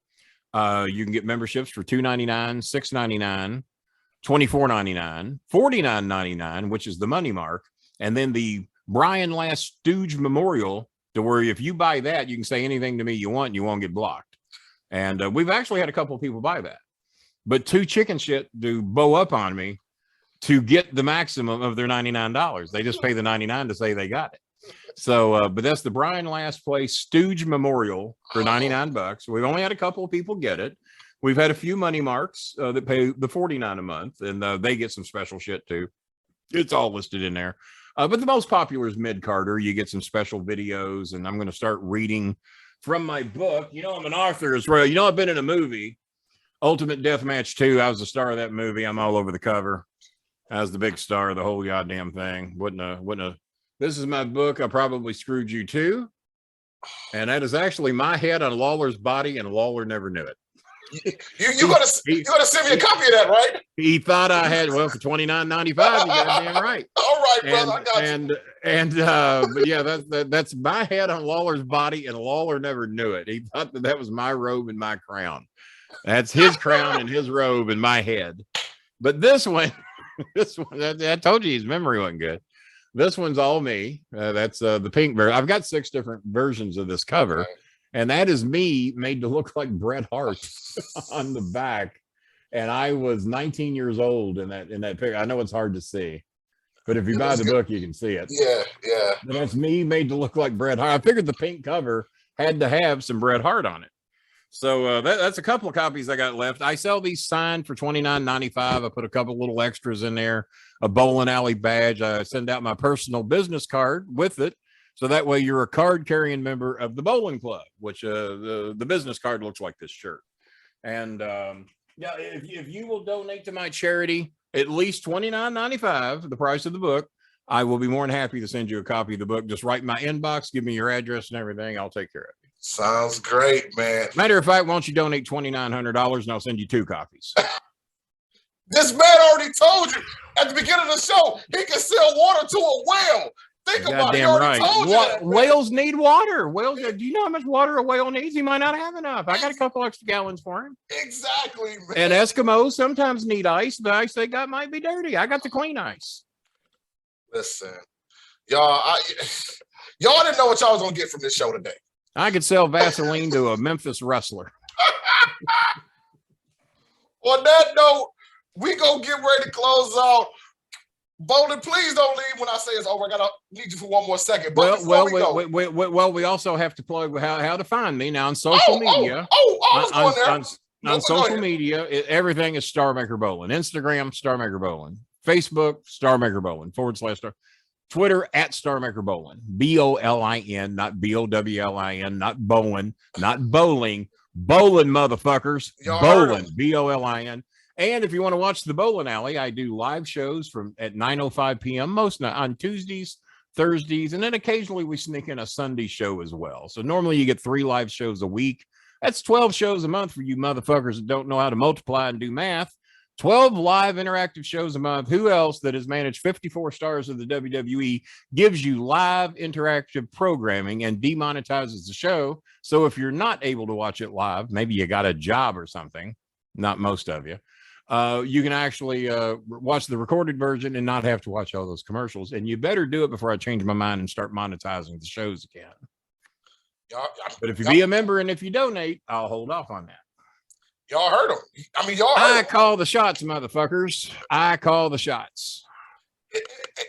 You can get memberships for $2.99, $6.99, $24.99, $49.99, which is the money mark. And then the Brian Last Stooge Memorial, to where if you buy that, you can say anything to me you want and you won't get blocked. And we've actually had a couple of people buy that. But too chicken shit to bow up on me to get the maximum of their $99. They just pay the $99 to say they got it. So, but that's the Brian Last Place Stooge Memorial for $99. We've only had a couple of people get it. We've had a few money marks that pay the $49 a month, and they get some special shit too. It's all listed in there. But the most popular is Mid-Carter. You get some special videos, and I'm going to start reading from my book. You know, I'm an author as well. You know, I've been in a movie, Ultimate Deathmatch 2. I was the star of that movie. I'm all over the cover. I was the big star of the whole goddamn thing. This is my book. I probably screwed you too. And that is actually my head on Lawler's body, and Lawler never knew it. You gotta send me a copy of that, right? He thought I had, well, for $29.95. You goddamn right. All right, brother, I got you. But yeah, that's my head on Lawler's body, and Lawler never knew it. He thought that was my robe and my crown. That's his crown and his robe and my head. But this one, I told you his memory wasn't good. This one's all me. That's the pink version. I've got 6 different versions of this cover, and that is me made to look like Bret Hart on the back. And I was 19 years old in that picture. I know it's hard to see, but if you buy the book, you can see it. Yeah. And that's me made to look like Bret Hart. I figured the pink cover had to have some Bret Hart on it. So that's a couple of copies I got left. I sell these signed for $29.95. I put a couple little extras in there, a Bolin Alley badge. I send out my personal business card with it. So that way you're a card carrying member of the Bolin Club, which the business card looks like this shirt. And yeah, if you will donate to my charity, at least $29.95, the price of the book, I will be more than happy to send you a copy of the book. Just write my inbox, give me your address and everything. I'll take care of it. Sounds great, man. Matter of fact, why don't you donate $2,900 and I'll send you 2 copies. This man already told you at the beginning of the show he can sell water to a whale. Think about it. He already told you that, whales need water. Whales. Do you know how much water a whale needs? He might not have enough. I got a couple extra gallons for him. Exactly, man. And Eskimos sometimes need ice. The ice they got might be dirty. I got the clean ice. Listen, y'all didn't know what y'all was gonna get from this show today. I could sell Vaseline to a Memphis wrestler. On that note, we gonna get ready to close out. Bolin, please don't leave when I say it's over. I need you for one more second. But we also have to plug how to find me now on social media. On social media, everything is StarMaker Bolin. Instagram, StarMaker Bolin. Facebook, StarMaker Bolin /star. Twitter @StarMaker Bolin. BOLIN, not BOWLIN, not Bolin, not bowling. Bolin, motherfuckers. Bolin, BOLIN. And if you want to watch the Bolin Alley, I do live shows at 9:05 p.m. most on Tuesdays, Thursdays, and then occasionally we sneak in a Sunday show as well. So normally you get 3 live shows a week. That's 12 shows a month for you motherfuckers that don't know how to multiply and do math. 12 live interactive shows a month. Who else that has managed 54 stars of the WWE gives you live interactive programming and demonetizes the show? So if you're not able to watch it live, maybe you got a job or something, not most of you, you can actually watch the recorded version and not have to watch all those commercials. And you better do it before I change my mind and start monetizing the shows again. But if you be a member and if you donate, I'll hold off on that. Y'all heard him. I mean, I call the shots, motherfuckers. I call the shots.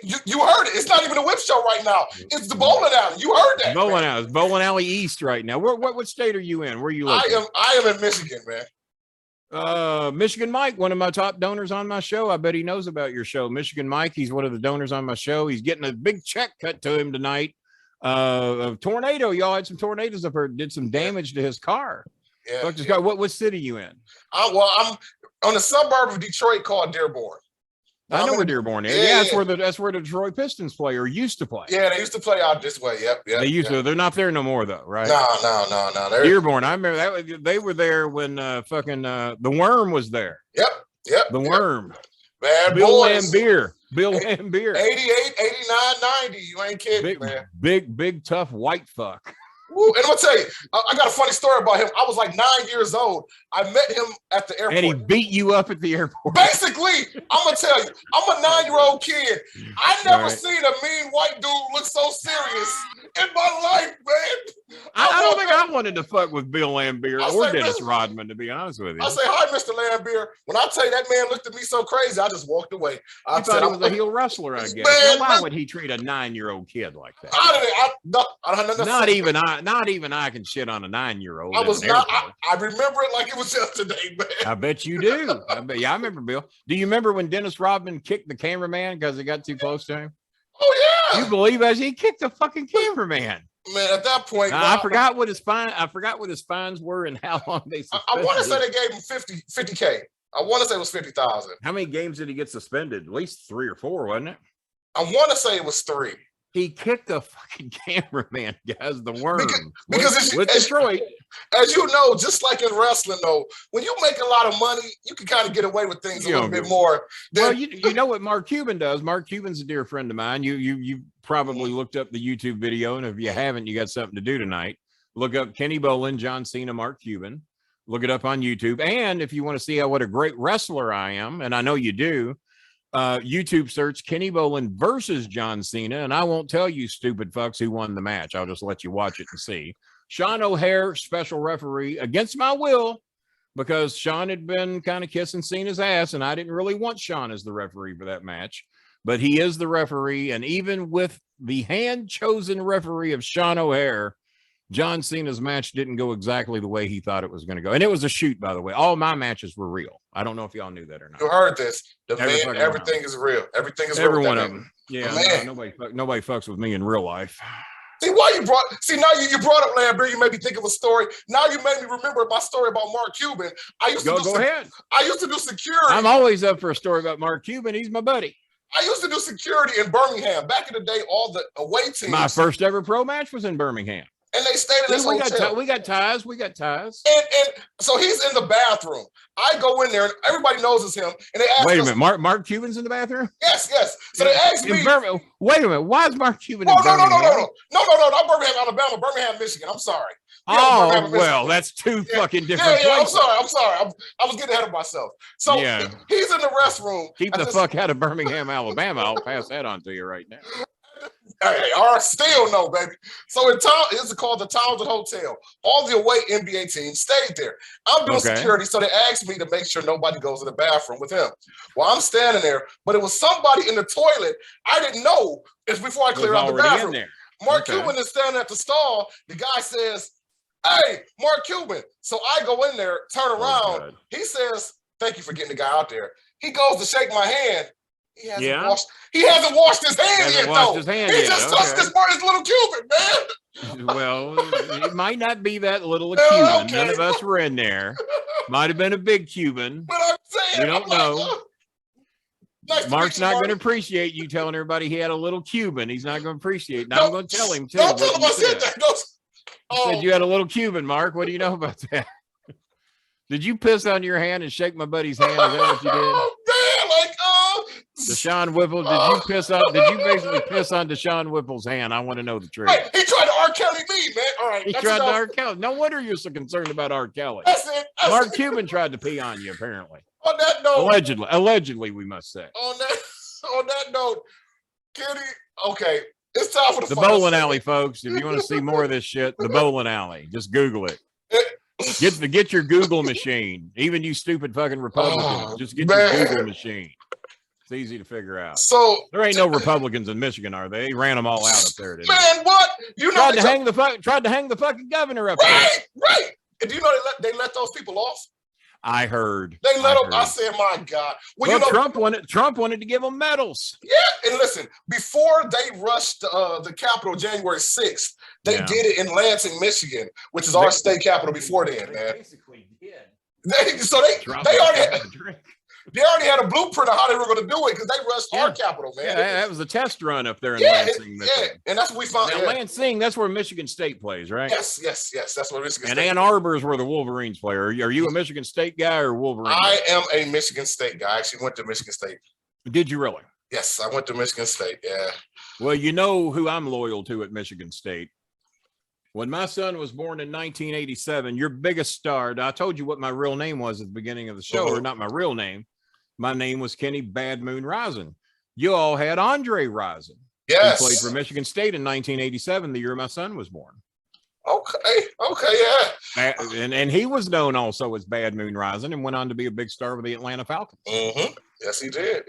You heard it. It's not even a whip show right now. It's the Bolin Alley. You heard that. Bolin Alley. It's Bolin Alley East right now. What state are you in? Where are you living? I am in Michigan, man. Michigan Mike, one of my top donors on my show. I bet he knows about your show. Michigan Mike, he's one of the donors on my show. He's getting a big check cut to him tonight. A tornado. Y'all had some tornadoes up here, did some damage to his car. Yeah. What city you in? Well, I'm on a suburb of Detroit called Dearborn. I know where Dearborn is. Yeah, that's where the Detroit Pistons play or used to play. Yeah, they used to play out this way. Yep. They used to. They're not there no more though, right? No. Dearborn. I remember that they were there when the Worm was there. Yep. The Worm. Man, Bill Lambier. 88, 89, 90. You ain't kidding, man. Big, tough white fuck. Woo, and I'm gonna tell you, I got a funny story about him. I was like 9 years old. I met him at the airport. And he beat you up at the airport. Basically, I'm gonna tell you, I'm a 9-year-old kid. I never seen a mean white dude look so serious in my life, man. I don't think I wanted to fuck with Bill Lambier or Dennis Rodman, to be honest with you. I say, hi, Mr. Lambier. When I tell you that man looked at me so crazy, I just walked away. I thought he was a heel wrestler, I guess. Man, why would he treat a 9-year-old kid like that? Not even I can shit on a 9-year-old. I remember it like it was yesterday, man. I bet you do. I remember Bill. Do you remember when Dennis Rodman kicked the cameraman because he got too close to him? Oh yeah. You believe as he kicked the fucking cameraman? Man, at that point, I forgot what his fines were and how long they suspended. I want to say they gave him 50K. I want to say it was 50,000. How many games did he get suspended? At least 3 or 4, wasn't it? I want to say it was 3. He kicked the fucking cameraman, guys. The Worm. Because with Detroit. As you know, just like in wrestling, though, when you make a lot of money, you can kind of get away with things a little bit more. Well, you know what Mark Cuban does. Mark Cuban's a dear friend of mine. You probably looked up the YouTube video, and if you haven't, you got something to do tonight. Look up Kenny Bolin, John Cena, Mark Cuban. Look it up on YouTube. And if you want to see what a great wrestler I am, and I know you do, YouTube search Kenny Bolin versus John Cena, and I won't tell you stupid fucks who won the match. I'll just let you watch it and see. Sean O'Hare, special referee, against my will, because Sean had been kind of kissing Cena's ass, and I didn't really want Sean as the referee for that match. But he is the referee, and even with the hand-chosen referee of Sean O'Hare, John Cena's match didn't go exactly the way he thought it was going to go. And it was a shoot, by the way. All my matches were real. I don't know if y'all knew that or not. You heard this. Everything is real. Everything is real. Every one of them. Yeah, nobody fucks with me in real life. See, now you brought up Lambert, you made me think of a story. Now you made me remember my story about Mark Cuban. Go ahead. I used to do security. I'm always up for a story about Mark Cuban. He's my buddy. I used to do security in Birmingham. Back in the day, all the away teams. My first ever pro match was in Birmingham. And they stayed in this hotel. We got ties. And so he's in the bathroom. I go in there, and everybody knows it's him. And they ask Wait a minute, Mark Cuban's in the bathroom? Yes. So they asked me. Wait a minute, why is Mark Cuban in Birmingham? No, not Birmingham, Alabama, Birmingham, Michigan. I'm sorry. That's two fucking different places. I'm sorry. I was getting ahead of myself. So he's in the restroom. Keep the fuck out of Birmingham, Alabama. I'll pass that on to you right now. Hey, or still no, baby. So it's called the Townsend Hotel. All the away NBA teams stayed there. I'm doing security, so they asked me to make sure nobody goes to the bathroom with him. Well, I'm standing there, but it was somebody in the toilet. I didn't know. It's before I clear out the bathroom. Mark Cuban is standing at the stall. The guy says, "Hey, Mark Cuban." So I go in there, turn around. He says, "Thank you for getting the guy out there." He goes to shake my hand. He hasn't washed his hand yet, though. He just touched his little Cuban, man. Well, it might not be that little Cuban. None of us were in there. Might have been a big Cuban. But I'm saying, we don't know. Mark's not going to appreciate you telling everybody he had a little Cuban. He's not going to appreciate it. Now I'm going to tell him, too. Don't tell him I said that. Said you had a little Cuban, Mark. What do you know about that? Did you piss on your hand and shake my buddy's hand? Is that what you did? Oh, man, Deshaun Whipple, did you basically piss on Deshaun Whipple's hand? I want to know the truth. Right, he tried to R. Kelly me, man. All right. He tried to R. Kelly. No wonder you're so concerned about R. Kelly. That's it. Mark Cuban tried to pee on you, apparently. On that note. Allegedly, we must say. On that note, Kenny, okay, it's time for the Bolin Alley, folks. If you want to see more of this shit, the Bolin Alley. Just Google it. Get your Google machine. Even you stupid fucking Republicans, just get your Google machine. It's easy to figure out. So there ain't no Republicans in Michigan, are they? They ran them all out up there. Man, what? You know, tried to hang the fucking governor up there. Right. And do you know they let those people off? I heard. They let them. I said, my God. Well, Trump wanted to give them medals. Yeah, and listen, before they rushed the Capitol January 6th, they did it in Lansing, Michigan, which is our state capital before then, man. Basically did. They already. They already had a blueprint of how they were going to do it because they rushed our capital, man. Yeah, that was a test run up there in Lansing, Michigan. Yeah, and that's what we found. Now, Lansing, that's where Michigan State plays, right? Yes. That's where Michigan State. And Ann Arbor is where the Wolverines play. Are you a Michigan State guy or Wolverine? I am a Michigan State guy. I actually went to Michigan State. Did you really? Yes, I went to Michigan State. Yeah. Well, you know who I'm loyal to at Michigan State. When my son was born in 1987, your biggest star, I told you what my real name was at the beginning of the show, or not my real name. My name was Kenny Bad Moon Rising. You all had Andre Rising. Yes. He played for Michigan State in 1987, the year my son was born. Okay, yeah. And he was known also as Bad Moon Rising and went on to be a big star with the Atlanta Falcons. Mm-hmm. Yes, he did.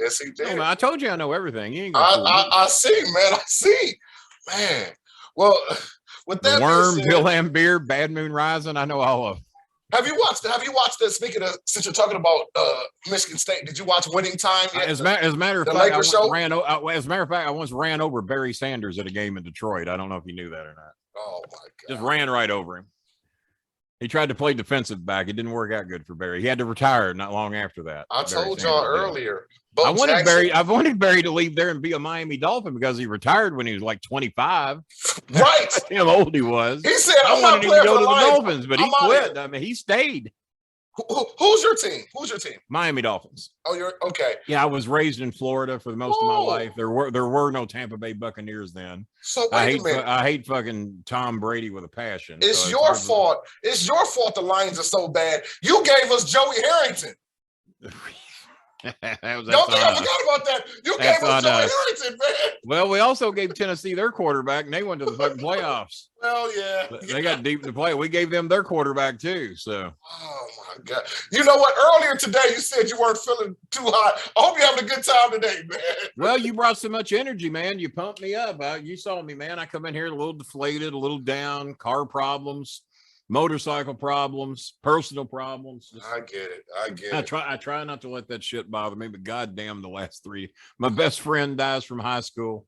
Oh, I told you I know everything. You ain't I see, man. I see. Man. Well, with that the Worm, said, Bill Lambier, Bad Moon Rising, I know all of them. Have you watched that? Speaking of, since you're talking about Michigan State, did you watch Winning Time yet? As a matter of fact, I once ran over Barry Sanders at a game in Detroit. I don't know if you knew that or not. Oh my God! Just ran right over him. He tried to play defensive back. It didn't work out good for Barry. He had to retire not long after that. I told y'all earlier. I wanted Barry to leave there and be a Miami Dolphin because he retired when he was like 25. Right. That's how old he was. He said, I wanted him to go to the Dolphins, but he quit. I mean, he stayed. Who's your team? Miami Dolphins. Oh, you're okay. Yeah, I was raised in Florida for the most of my life. There were no Tampa Bay Buccaneers then. So wait a minute. I hate fucking Tom Brady with a passion. It's your fault. It's your fault the Lions are so bad. You gave us Joey Harrington. I forgot about that. You gave us Joey Harrington, man. Well, we also gave Tennessee their quarterback, and they went to the fucking playoffs. Well, yeah. They got deep in the play. We gave them their quarterback, too, so. Oh, my God. You know what? Earlier today, you said you weren't feeling too hot. I hope you're having a good time today, man. Well, you brought so much energy, man. You pumped me up. You saw me, man. I come in here a little deflated, a little down, car problems, motorcycle problems, personal problems. I get it. I try not to let that shit bother me, but goddamn, the last three. My best friend dies from high school.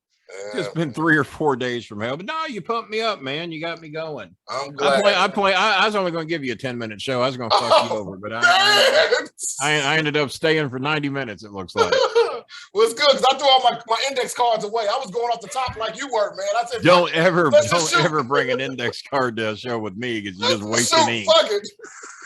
Just been 3 or 4 days from hell. But no, you pumped me up, man. You got me going. I'm glad. I was only going to give you a 10-minute show. I was going to fuck you over, but I ended up staying for 90 minutes, it looks like. Well, it's good because I threw all my index cards away. I was going off the top like you were, man. I said, don't ever bring an index card to a show with me because you're just wasting ink.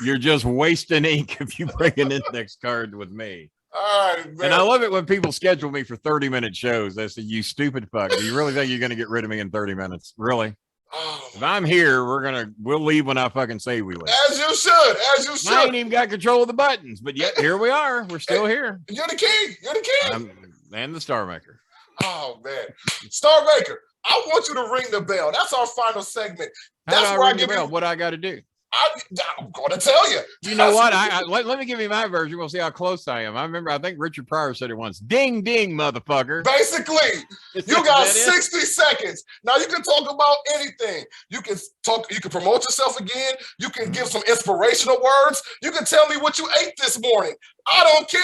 You're just wasting ink if you bring an index card with me. All right, man. And I love it when people schedule me for 30-minute shows. They say, you stupid fuck. Do you really think you're going to get rid of me in 30 minutes? Really? Oh, if I'm here, we'll leave when I fucking say we leave. As you should. I ain't even got control of the buttons, but yet here we are. We're still here. You're the king. And the StarMaker. Oh, man. StarMaker, I want you to ring the bell. That's our final segment. That's where I give you. What I got to do? I'm going to tell you. You know what? Let me give you my version. We'll see how close I am. I think Richard Pryor said it once. Ding, ding, motherfucker. Basically, you got 60 seconds. Now you can talk about anything. You can promote yourself again. You can give some inspirational words. You can tell me what you ate this morning. I don't care.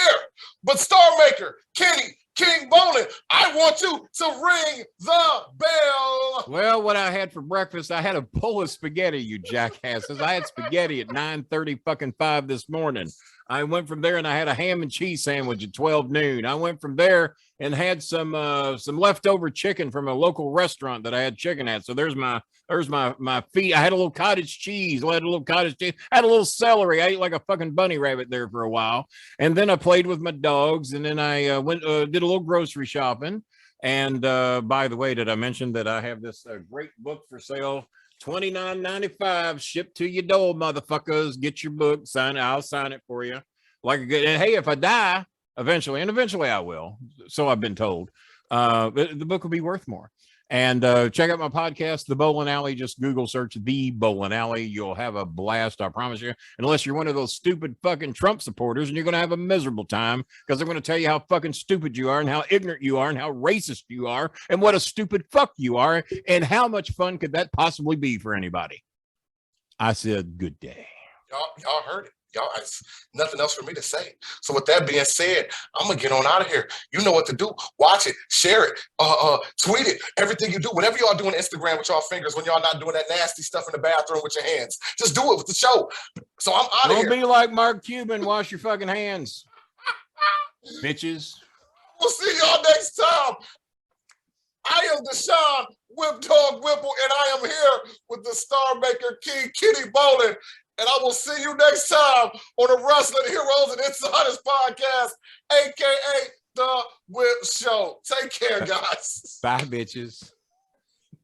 But StarMaker, Kenny, King Bolin, I want you to ring the bell. Well, what I had for breakfast, I had a bowl of spaghetti, you jackasses. I had spaghetti at 9:35 this morning. I went from there and I had a ham and cheese sandwich at 12 noon. I went from there and had some leftover chicken from a local restaurant that I had chicken at. So there's my feet. I had a little cottage cheese. I had a little celery. I ate like a fucking bunny rabbit there for a while. And then I played with my dogs. And then I did a little grocery shopping. And by the way, did I mention that I have this great book for sale? $29.95 shipped to your door, motherfuckers. Get your book, sign it. I'll sign it for you. Like a good. And hey, if I die eventually I will. So I've been told. The book will be worth more. And check out my podcast, The Bolin Alley. Just Google search The Bolin Alley. You'll have a blast, I promise you. Unless you're one of those stupid fucking Trump supporters, and you're going to have a miserable time because they're going to tell you how fucking stupid you are and how ignorant you are and how racist you are and what a stupid fuck you are and how much fun could that possibly be for anybody. I said, good day. Y'all heard it. Y'all, nothing else for me to say. So with that being said, I'm going to get on out of here. You know what to do. Watch it, share it, tweet it, everything you do. Whatever y'all do on Instagram with y'all fingers when y'all not doing that nasty stuff in the bathroom with your hands. Just do it with the show. So I'm out of here. Don't be like Mark Cuban. Wash your fucking hands. Bitches. We'll see y'all next time. I am Deshaun Whip Dog Whipple, and I am here with the StarMaker King, Kenny Bolin. And I will see you next time on the Wrestling Heroes and Insiders podcast, aka The WHIP Show. Take care, guys. Bye, bitches.